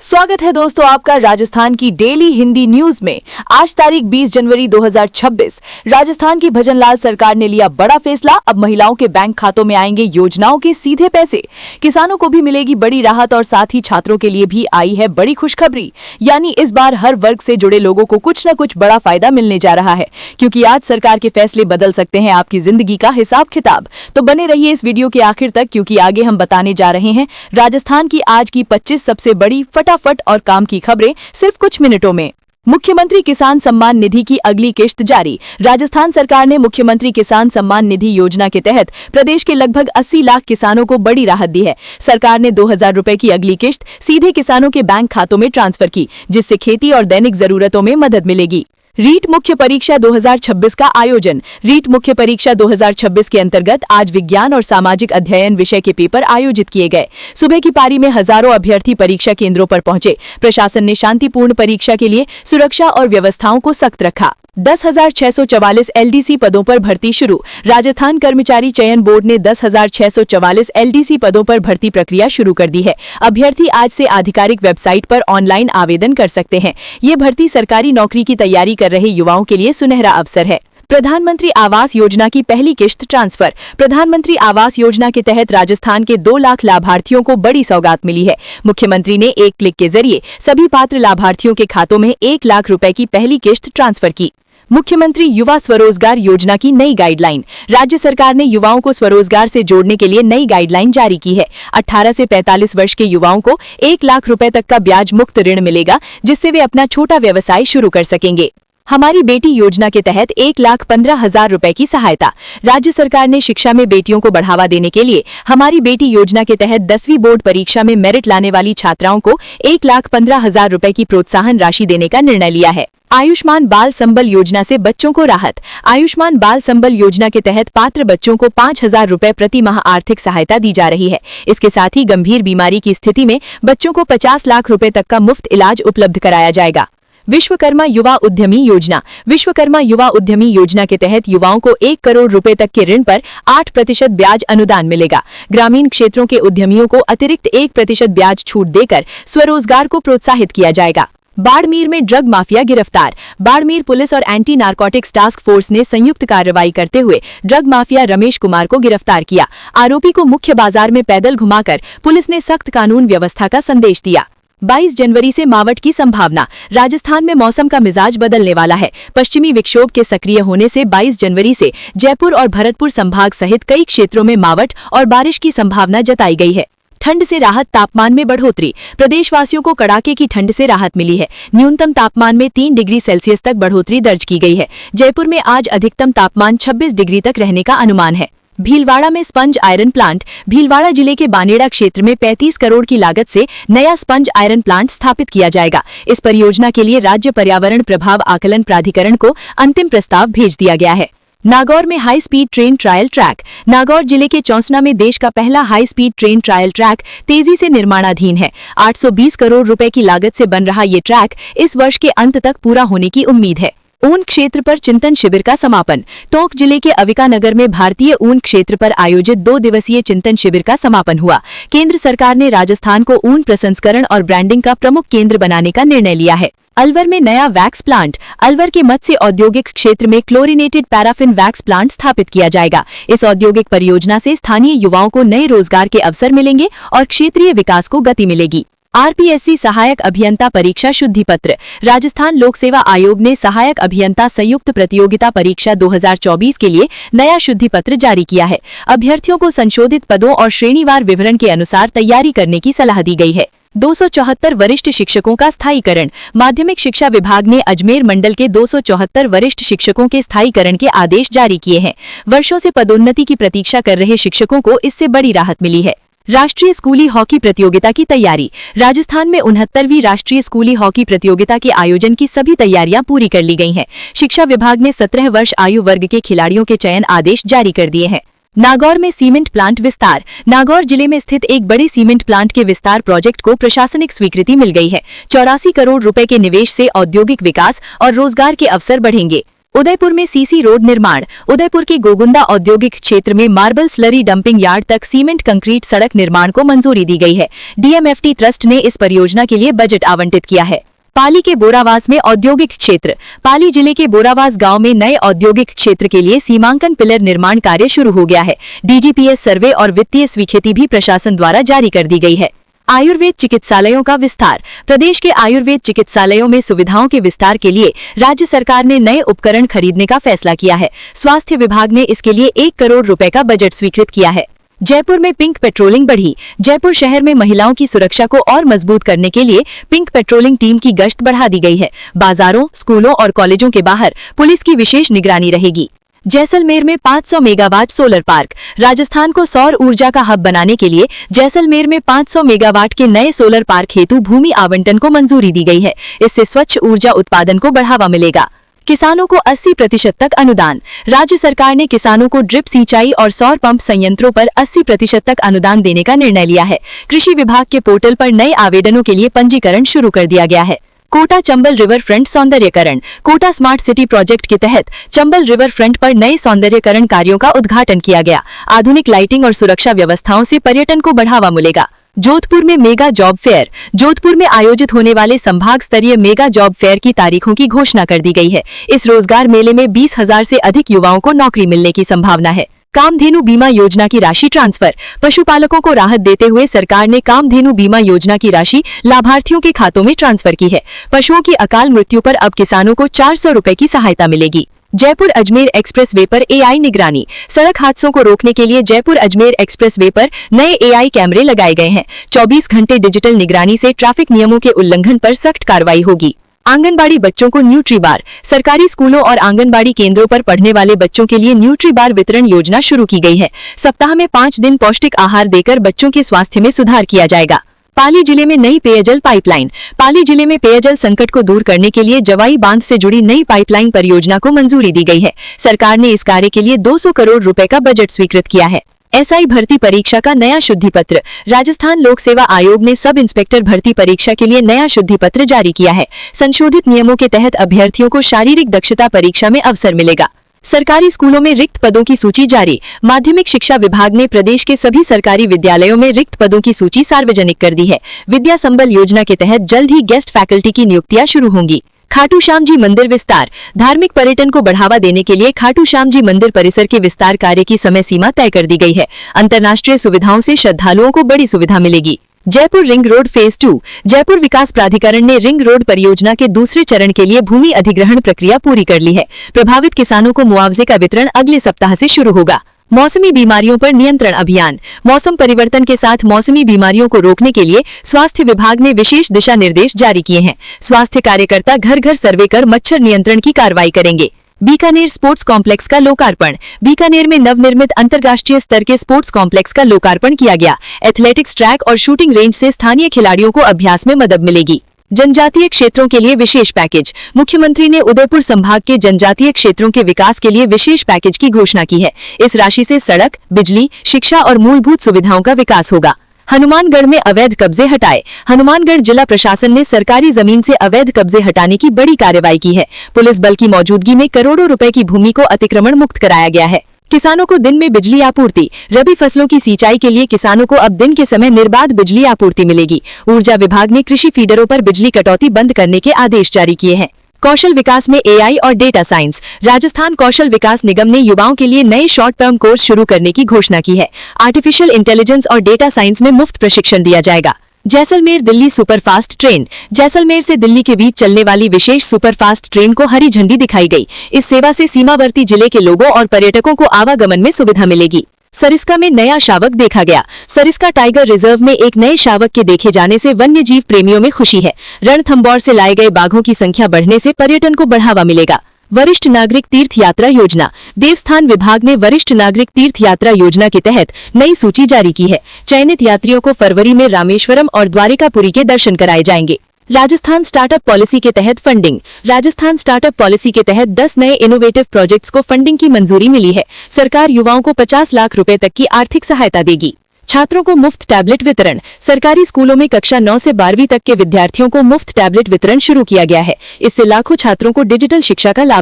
स्वागत है दोस्तों आपका राजस्थान की डेली हिंदी न्यूज में। आज तारीख 20 जनवरी 2026। राजस्थान की भजनलाल सरकार ने लिया बड़ा फैसला। अब महिलाओं के बैंक खातों में आएंगे योजनाओं के सीधे पैसे। किसानों को भी मिलेगी बड़ी राहत और साथ ही छात्रों के लिए भी आई है बड़ी खुशखबरी। यानी इस बार हर वर्ग से जुड़े लोगों को कुछ न कुछ बड़ा फायदा मिलने जा रहा है, क्योंकि आज सरकार के फैसले बदल सकते हैं आपकी जिंदगी का हिसाब किताब। तो बने रहिए इस वीडियो के आखिर तक, क्योंकि आगे हम बताने जा रहे हैं राजस्थान की आज की 25 सबसे बड़ी फटाफट और काम की खबरें सिर्फ कुछ मिनटों में। मुख्यमंत्री किसान सम्मान निधि की अगली किश्त जारी। राजस्थान सरकार ने मुख्यमंत्री किसान सम्मान निधि योजना के तहत प्रदेश के लगभग 80 लाख किसानों को बड़ी राहत दी है। सरकार ने 2000 रुपए की अगली किश्त सीधे किसानों के बैंक खातों में ट्रांसफर की, जिससे खेती और दैनिक जरूरतों में मदद मिलेगी। रीट मुख्य परीक्षा 2026 का आयोजन। रीट मुख्य परीक्षा 2026 के अंतर्गत आज विज्ञान और सामाजिक अध्ययन विषय के पेपर आयोजित किए गए। सुबह की पारी में हजारों अभ्यर्थी परीक्षा केंद्रों पर पहुंचे। प्रशासन ने शांतिपूर्ण परीक्षा के लिए सुरक्षा और व्यवस्थाओं को सख्त रखा। 10,644 एलडीसी पदों पर भर्ती शुरू। राजस्थान कर्मचारी चयन बोर्ड ने 10,644 एलडीसी पदों पर भर्ती प्रक्रिया शुरू कर दी है। अभ्यर्थी आज से आधिकारिक वेबसाइट पर ऑनलाइन आवेदन कर सकते हैं। ये भर्ती सरकारी नौकरी की तैयारी कर रहे युवाओं के लिए सुनहरा अवसर है। प्रधानमंत्री आवास योजना की पहली किश्त ट्रांसफर। प्रधानमंत्री आवास योजना के तहत राजस्थान के 2 लाख लाभार्थियों को बड़ी सौगात मिली है। मुख्यमंत्री ने एक क्लिक के जरिए सभी पात्र लाभार्थियों के खातों में 1 लाख रुपए की पहली किश्त ट्रांसफर की। मुख्यमंत्री युवा स्वरोजगार योजना की नई गाइडलाइन। राज्य सरकार ने युवाओं को स्वरोजगार से जोड़ने के लिए नई गाइडलाइन जारी की है। 18 से 45 वर्ष के युवाओं को 1 लाख रुपए तक का ब्याज मुक्त ऋण मिलेगा, जिससे वे अपना छोटा व्यवसाय शुरू कर सकेंगे। हमारी बेटी योजना के तहत 1,15,000 रुपए की सहायता। राज्य सरकार ने शिक्षा में बेटियों को बढ़ावा देने के लिए हमारी बेटी योजना के तहत 10वीं बोर्ड परीक्षा में मेरिट लाने वाली छात्राओं को 1,15,000 रुपए की प्रोत्साहन राशि देने का निर्णय लिया है। आयुष्मान बाल संबल योजना से बच्चों को राहत। आयुष्मान बाल संबल योजना के तहत पात्र बच्चों को 5,000 रुपए प्रति माह आर्थिक सहायता दी जा रही है। इसके साथ ही गंभीर बीमारी की स्थिति में बच्चों को 50 लाख रुपए तक का मुफ्त इलाज उपलब्ध कराया जाएगा। विश्वकर्मा युवा उद्यमी योजना। विश्वकर्मा युवा उद्यमी योजना के तहत युवाओं को 1 करोड़ रुपए तक के ऋण पर 8% ब्याज अनुदान मिलेगा। ग्रामीण क्षेत्रों के उद्यमियों को अतिरिक्त 1% ब्याज छूट देकर स्वरोजगार को प्रोत्साहित किया जाएगा। बाड़मेर में ड्रग माफिया गिरफ्तार। बाड़मेर पुलिस और एंटी नारकोटिक्स टास्क फोर्स ने संयुक्त कार्रवाई करते हुए ड्रग माफिया रमेश कुमार को गिरफ्तार किया। आरोपी को मुख्य बाजार में पैदल घुमाकर पुलिस ने सख्त कानून व्यवस्था का संदेश दिया। 22 जनवरी से मावठ की संभावना। राजस्थान में मौसम का मिजाज बदलने वाला है। पश्चिमी विक्षोभ के सक्रिय होने से 22 जनवरी से जयपुर और भरतपुर संभाग सहित कई क्षेत्रों में मावठ और बारिश की संभावना जताई गई है। ठंड से राहत, तापमान में बढ़ोतरी। प्रदेशवासियों को कड़ाके की ठंड से राहत मिली है। न्यूनतम तापमान में 3 डिग्री सेल्सियस तक बढ़ोतरी दर्ज की गई है। जयपुर में आज अधिकतम तापमान 26 डिग्री तक रहने का अनुमान है। भीलवाड़ा में स्पंज आयरन प्लांट। भीलवाड़ा जिले के बानेड़ा क्षेत्र में 35 करोड़ की लागत से नया स्पंज आयरन प्लांट स्थापित किया जाएगा। इस परियोजना के लिए राज्य पर्यावरण प्रभाव आकलन प्राधिकरण को अंतिम प्रस्ताव भेज दिया गया है। नागौर में high speed train trial track. Nagaur जिले के चौंसना में देश का पहला high speed train trial track तेजी से निर्माणाधीन है। 820 करोड़ रुपए की लागत से बन रहा ये ट्रैक इस वर्ष के अंत तक पूरा होने की उम्मीद है। ऊन क्षेत्र पर चिंतन शिविर का समापन। टोंक जिले के अविका नगर में भारतीय ऊन क्षेत्र पर आयोजित 2 दिवसीय चिंतन शिविर का समापन हुआ। केंद्र सरकार ने राजस्थान को ऊन प्रसंस्करण और ब्रांडिंग का प्रमुख केंद्र बनाने का निर्णय लिया है। अलवर में नया वैक्स प्लांट। अलवर के मत्स्य औद्योगिक क्षेत्र में क्लोरिनेटेड पैराफिन वैक्स प्लांट स्थापित किया जाएगा। इस औद्योगिक परियोजना से स्थानीय युवाओं को नए रोजगार के अवसर मिलेंगे और क्षेत्रीय विकास को गति मिलेगी। आरपीएससी सहायक अभियंता परीक्षा शुद्धि पत्र। राजस्थान लोक सेवा आयोग ने सहायक अभियंता संयुक्त प्रतियोगिता परीक्षा 2024 के लिए नया शुद्धि पत्र जारी किया है। अभ्यर्थियों को संशोधित पदों और श्रेणीवार विवरण के अनुसार तैयारी करने की सलाह दी गई है। 274 वरिष्ठ शिक्षकों का स्थायीकरण। माध्यमिक शिक्षा विभाग ने अजमेर मंडल के 274 वरिष्ठ शिक्षकों के स्थायीकरण के आदेश जारी किए हैं। वर्षों से पदोन्नति की प्रतीक्षा कर रहे शिक्षकों को इससे बड़ी राहत मिली है। राष्ट्रीय स्कूली हॉकी प्रतियोगिता की तैयारी। राजस्थान में 69वीं राष्ट्रीय स्कूली हॉकी प्रतियोगिता के आयोजन की सभी तैयारियां पूरी कर ली गई हैं। शिक्षा विभाग ने 17 वर्ष आयु वर्ग के खिलाड़ियों के चयन आदेश जारी कर दिए हैं। नागौर में सीमेंट प्लांट विस्तार। नागौर जिले में स्थित एक बड़े सीमेंट प्लांट के विस्तार प्रोजेक्ट को प्रशासनिक स्वीकृति मिल गई है। 84 करोड़ रुपए के निवेश से औद्योगिक विकास और रोजगार के अवसर बढ़ेंगे। उदयपुर में सीसी रोड निर्माण। उदयपुर के गोगुंदा औद्योगिक क्षेत्र में मार्बल स्लरी डंपिंग यार्ड तक सीमेंट कंक्रीट सड़क निर्माण को मंजूरी दी गई है। डीएमएफटी ट्रस्ट ने इस परियोजना के लिए बजट आवंटित किया है। पाली के बोरावास में औद्योगिक क्षेत्र। पाली जिले के बोरावास गांव में नए औद्योगिक क्षेत्र के लिए सीमांकन पिलर निर्माण कार्य शुरू हो गया है। डीजीपीएस सर्वे और वित्तीय स्वीकृति भी प्रशासन द्वारा जारी कर दी गई है। आयुर्वेद चिकित्सालयों का विस्तार। प्रदेश के आयुर्वेद चिकित्सालयों में सुविधाओं के विस्तार के लिए राज्य सरकार ने नए उपकरण खरीदने का फैसला किया है। स्वास्थ्य विभाग ने इसके लिए 1 करोड़ रुपए का बजट स्वीकृत किया है। जयपुर में पिंक पेट्रोलिंग बढ़ी। जयपुर शहर में महिलाओं की सुरक्षा को और मजबूत करने के लिए पिंक पेट्रोलिंग टीम की गश्त बढ़ा दी गई है। बाजारों, स्कूलों और कॉलेजों के बाहर पुलिस की विशेष निगरानी रहेगी। जैसलमेर में 500 मेगावाट सोलर पार्क। राजस्थान को सौर ऊर्जा का हब बनाने के लिए जैसलमेर में 500 मेगावाट के नए सोलर पार्क हेतु भूमि आवंटन को मंजूरी दी गई है। इससे स्वच्छ ऊर्जा उत्पादन को बढ़ावा मिलेगा। किसानों को 80% तक अनुदान। राज्य सरकार ने किसानों को ड्रिप सिंचाई और सौर पंप संयंत्रों पर 80% तक अनुदान देने का निर्णय लिया है। कृषि विभाग के पोर्टल पर नए आवेदनों के लिए पंजीकरण शुरू कर दिया गया है। कोटा चंबल रिवर फ्रंट सौंदर्यकरण। कोटा स्मार्ट सिटी प्रोजेक्ट के तहत चंबल रिवर फ्रंट पर नए सौंदर्यकरण कार्यों का उद्घाटन किया गया। आधुनिक लाइटिंग और सुरक्षा व्यवस्थाओं से पर्यटन को बढ़ावा मिलेगा। जोधपुर में मेगा जॉब फेयर। जोधपुर में आयोजित होने वाले संभाग स्तरीय मेगा जॉब फेयर की तारीखों की घोषणा कर दी गई है। इस रोजगार मेले में 20,000 से अधिक युवाओं को नौकरी मिलने की संभावना है। कामधेनु बीमा योजना की राशि ट्रांसफर। पशुपालकों को राहत देते हुए सरकार ने कामधेनु बीमा योजना की राशि लाभार्थियों के खातों में ट्रांसफर की है। पशुओं की अकाल मृत्यु पर अब किसानों को 400 रुपए की सहायता मिलेगी। जयपुर अजमेर एक्सप्रेसवे पर एआई निगरानी। सड़क हादसों को रोकने के लिए जयपुर अजमेर एक्सप्रेसवे पर नए एआई कैमरे लगाए गए हैं। 24 घंटे डिजिटल निगरानी से ट्रैफिक नियमों के उल्लंघन पर सख्त कार्रवाई होगी। आंगनबाड़ी बच्चों को न्यूट्री बार। सरकारी स्कूलों और आंगनबाड़ी केंद्रों पर पढ़ने वाले बच्चों के लिए न्यूट्री बार वितरण योजना शुरू की गई है। सप्ताह में 5 दिन पौष्टिक आहार देकर बच्चों के स्वास्थ्य में सुधार किया जाएगा। पाली जिले में नई पेयजल पाइपलाइन। पाली जिले में पेयजल संकट को दूर करने के लिए जवाई बांध से जुड़ी नई पाइपलाइन परियोजना को मंजूरी दी गई है। सरकार ने इस कार्य के लिए 200 करोड़ रुपए का बजट स्वीकृत किया है। एसआई भर्ती परीक्षा का नया शुद्धि पत्र। राजस्थान लोक सेवा आयोग ने सब इंस्पेक्टर भर्ती परीक्षा के लिए नया शुद्धि पत्र जारी किया है। संशोधित नियमों के तहत अभ्यर्थियों को शारीरिक दक्षता परीक्षा में अवसर मिलेगा। सरकारी स्कूलों में रिक्त पदों की सूची जारी। माध्यमिक शिक्षा विभाग ने प्रदेश के सभी सरकारी विद्यालयों में रिक्त पदों की सूची सार्वजनिक कर दी है। विद्या संबल योजना के तहत जल्द ही गेस्ट फैकल्टी की नियुक्तियां शुरू होंगी। खाटू श्याम जी मंदिर विस्तार। धार्मिक पर्यटन को बढ़ावा देने के लिए खाटू श्याम जी मंदिर परिसर के विस्तार कार्य की समय सीमा तय कर दी गई है। अंतर्राष्ट्रीय सुविधाओं से श्रद्धालुओं को बड़ी सुविधा मिलेगी। Jaipur ring road phase 2। Jaipur Vikas Pradhikaran ने रिंग रोड परियोजना के दूसरे चरण के लिए भूमि अधिग्रहण प्रक्रिया पूरी कर ली है। प्रभावित किसानों को मुआवजे का वितरण अगले सप्ताह से शुरू होगा। मौसमी बीमारियों पर नियंत्रण अभियान। मौसम परिवर्तन के साथ मौसमी बीमारियों को रोकने के लिए स्वास्थ्य विभाग ने विशेष दिशा निर्देश जारी किए हैं। स्वास्थ्य कार्यकर्ता घर घर सर्वे कर मच्छर नियंत्रण की कार्रवाई करेंगे। बीकानेर स्पोर्ट्स कॉम्प्लेक्स का लोकार्पण। बीकानेर में नवनिर्मित अंतर्राष्ट्रीय स्तर के स्पोर्ट्स कॉम्प्लेक्स का लोकार्पण किया गया। एथलेटिक्स ट्रैक और शूटिंग रेंज से स्थानीय खिलाड़ियों को अभ्यास में मदद मिलेगी। जनजातीय क्षेत्रों के लिए विशेष पैकेज। मुख्यमंत्री ने उदयपुर संभाग के जनजातीय क्षेत्रों के विकास के लिए विशेष पैकेज की घोषणा की है। इस राशि से सड़क, बिजली, शिक्षा और मूलभूत सुविधाओं का विकास होगा। हनुमानगढ़ में अवैध कब्जे हटाए। हनुमानगढ़ जिला प्रशासन ने सरकारी जमीन से अवैध कब्जे हटाने की बड़ी कार्रवाई की है। पुलिस बल की मौजूदगी में करोड़ों रुपए की भूमि को अतिक्रमण मुक्त कराया गया है। किसानों को दिन में बिजली आपूर्ति। रबी फसलों की सिंचाई के लिए किसानों को अब दिन के समय निर्बाध बिजली आपूर्ति मिलेगी। ऊर्जा विभाग ने कृषि फीडरों पर बिजली कटौती बंद करने के आदेश जारी किए हैं। कौशल विकास में एआई और डेटा साइंस। राजस्थान कौशल विकास निगम ने युवाओं के लिए नए शॉर्ट टर्म कोर्स शुरू करने की घोषणा की है। आर्टिफिशियल इंटेलिजेंस और डेटा साइंस में मुफ्त प्रशिक्षण दिया जाएगा। Jaisalmer Delhi superfast train. जैसलमेर से दिल्ली के बीच चलने वाली विशेष सुपरफास्ट ट्रेन को हरी झंडी दिखाई गई। इस सेवा से सीमावर्ती जिले के लोगों और पर्यटकों को आवागमन में सुविधा मिलेगी। सरिस्का में नया शावक देखा गया। सरिस्का टाइगर रिजर्व में एक नए शावक के देखे जाने से वन्य जीव प्रेमियों में खुशी है। रणथंभौर से लाए गए बाघों की संख्या बढ़ने से पर्यटन को बढ़ावा मिलेगा। वरिष्ठ नागरिक तीर्थ यात्रा योजना। देवस्थान विभाग ने वरिष्ठ नागरिक तीर्थ यात्रा योजना के तहत नई सूची जारी की है। चयनित यात्रियों को फरवरी में रामेश्वरम और द्वारिकापुरी के दर्शन कराए जाएंगे। राजस्थान स्टार्टअप पॉलिसी के तहत फंडिंग। राजस्थान स्टार्टअप पॉलिसी के तहत 10 नए इनोवेटिव प्रोजेक्ट्स को फंडिंग की मंजूरी मिली है। सरकार युवाओं को 50 लाख रुपए तक की आर्थिक सहायता देगी। छात्रों को मुफ्त टैबलेट वितरण। सरकारी स्कूलों में कक्षा 9 से 12वीं तक के विद्यार्थियों को मुफ्त टैबलेट वितरण शुरू किया गया है। इससे लाखों छात्रों को डिजिटल शिक्षा का लाभ